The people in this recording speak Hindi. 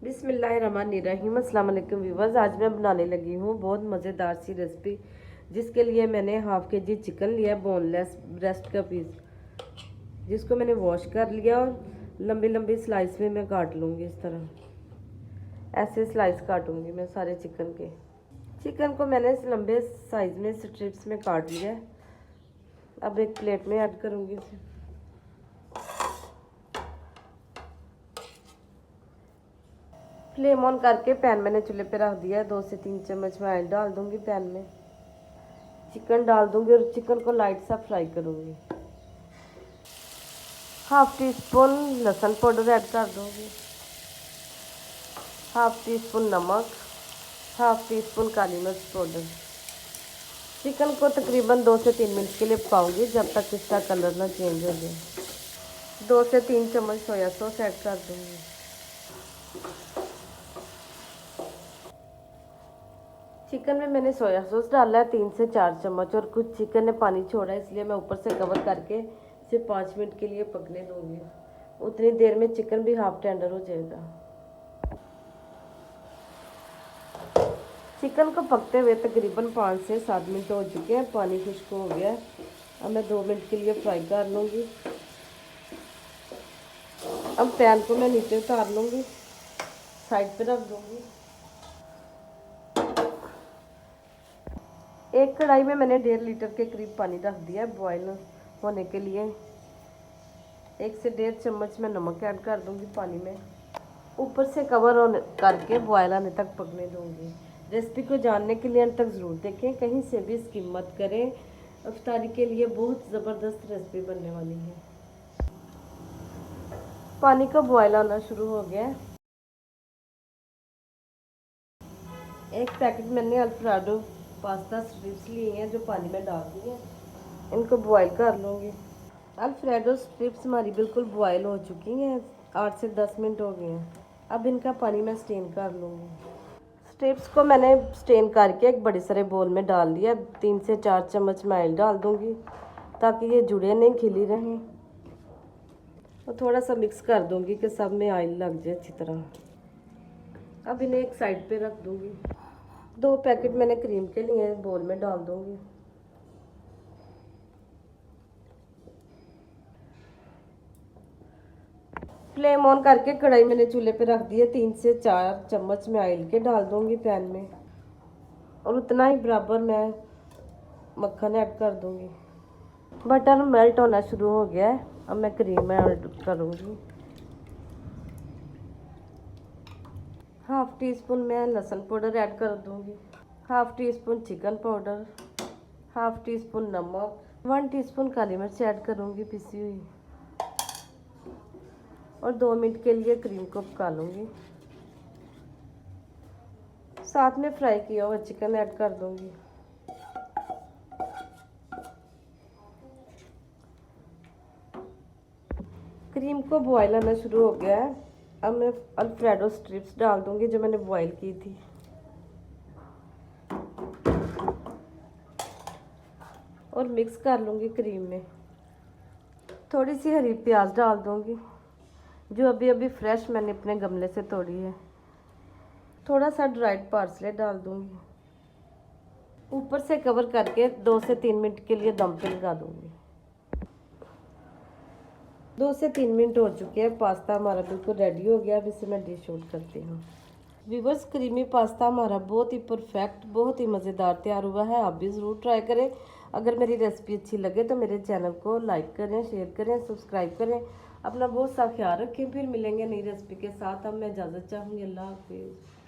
बिस्मिल्लाहिर्रहमानिर्रहीम। अस्सलाम वालेकुम व्यूवर्स। आज मैं बनाने लगी हूँ बहुत मज़ेदार सी रेसिपी, जिसके लिए मैंने हाफ़ के जी चिकन लिया, बोनलेस ब्रेस्ट का पीस, जिसको मैंने वॉश कर लिया और लंबी लंबी स्लाइस में मैं काट लूँगी। इस तरह ऐसे स्लाइस काटूँगी मैं सारे चिकन को मैंने लंबे साइज़ में स्ट्रिप्स में काट लिया। अब एक प्लेट में ऐड करूँगी इसे। फ्लेम ऑन करके पैन मैंने चूल्हे पे रख दिया है। 2 से 3 चम्मच मैं ऑयल डाल दूंगी पैन में। चिकन डाल दूंगी और चिकन को लाइट सा फ्राई करूंगी। हाफ टी स्पून लहसुन पाउडर ऐड कर दूंगी, हाफ टी स्पून नमक, हाफ टी स्पून काली मिर्च पाउडर। चिकन को तकरीबन 2 से 3 मिनट के लिए पकाऊंगी, जब तक इसका कलर ना चेंज हो जाए। 2 से 3 चम्मच सोया सॉस ऐड कर दूंगी। चिकन में मैंने सोया सॉस डाला है 3 से 4 चम्मच, और कुछ चिकन ने पानी छोड़ा है, इसलिए मैं ऊपर से कवर करके इसे 5 मिनट के लिए पकने दूंगी। उतनी देर में चिकन भी हाफ टेंडर हो जाएगा। चिकन को पकते हुए तकरीबन 5 से 7 मिनट हो चुके हैं। पानी खुश्क हो गया है। अब मैं 2 मिनट के लिए फ्राई कर लूँगी। अब पैन को मैं नीचे उतार लूँगी, साइड पे रख दूँगी। एक कढ़ाई में मैंने 1.5 लीटर के करीब पानी रख दिया है बॉयल होने के लिए। 1 से 1.5 चम्मच मैं नमक ऐड कर दूंगी पानी में। ऊपर से कवर होने करके बॉयल आने तक पकने दूंगी। रेसिपी को जानने के लिए अंत तक ज़रूर देखें, कहीं से भी स्किप मत करें। इफ्तारी के लिए बहुत ज़बरदस्त रेसिपी बनने वाली है। पानी का बॉयल आना शुरू हो गया है। एक पैकेट मैंने अल्फ्रेडो पास्ता स्ट्रिप्स लिए हैं, जो पानी में डाल दी है। इनको बॉयल कर लूँगी। अल्फ्रेडो स्ट्रिप्स हमारी बिल्कुल बॉयल हो चुकी हैं। 8 से 10 मिनट हो गए हैं। अब इनका पानी मैं स्टेन कर लूँगी। स्ट्रिप्स को मैंने स्टेन करके एक बड़े सारे बोल में डाल दिया। 3 से 4 चम्मच मैं ऑयल डाल दूँगी, ताकि ये जुड़े नहीं, खिली रहें। और थोड़ा सा मिक्स कर दूँगी कि सब में ऑयल लग जाए अच्छी तरह। अब इन्हें एक साइड पे रख दूँगी। 2 पैकेट मैंने क्रीम के लिए बोल में डाल दूँगी। फ्लेम ऑन करके कढ़ाई मैंने चूल्हे पे रख दी है। 3 से 4 चम्मच मैं ऑयल के डाल दूँगी पैन में, और उतना ही बराबर मैं मक्खन ऐड कर दूँगी। बटर मेल्ट होना शुरू हो गया है। अब मैं क्रीम ऐड करूँगी। हाफ टी स्पून मैं लहसुन पाउडर ऐड कर दूँगी, half tea spoon chicken powder, half tea spoon नमक, 1 टीस्पून काली मिर्च ऐड करूँगी पिसी हुई, और 2 मिनट के लिए क्रीम को पका लूँगी। साथ में फ्राई किया हुआ चिकन ऐड कर दूँगी। क्रीम को बॉयल आना शुरू हो गया है। अब मैं अल्फ्रेडो स्ट्रिप्स डाल दूँगी, जो मैंने बॉयल की थी। और मिक्स कर लूँगी क्रीम में। थोड़ी सी हरी प्याज डाल दूँगी, जो अभी अभी फ्रेश मैंने अपने गमले से तोड़ी है। थोड़ा सा ड्राइड पार्सले डाल दूँगी। ऊपर से कवर करके 2 से 3 मिनट के लिए दम पे लगा दूँगी। 2 से 3 मिनट हो चुके हैं। पास्ता हमारा बिल्कुल रेडी हो गया। अब इसे मैं डिश आउट करती हूँ। व्यूअर्स, क्रीमी पास्ता हमारा बहुत ही परफेक्ट, बहुत ही मज़ेदार तैयार हुआ है। आप भी ज़रूर ट्राई करें। अगर मेरी रेसिपी अच्छी लगे तो मेरे चैनल को लाइक करें, शेयर करें, सब्सक्राइब करें। अपना बहुत सा ख्याल रखें। फिर मिलेंगे नई रेसिपी के साथ। अब मैं इजाज़त चाहूँगी। अल्लाह हाफिज़।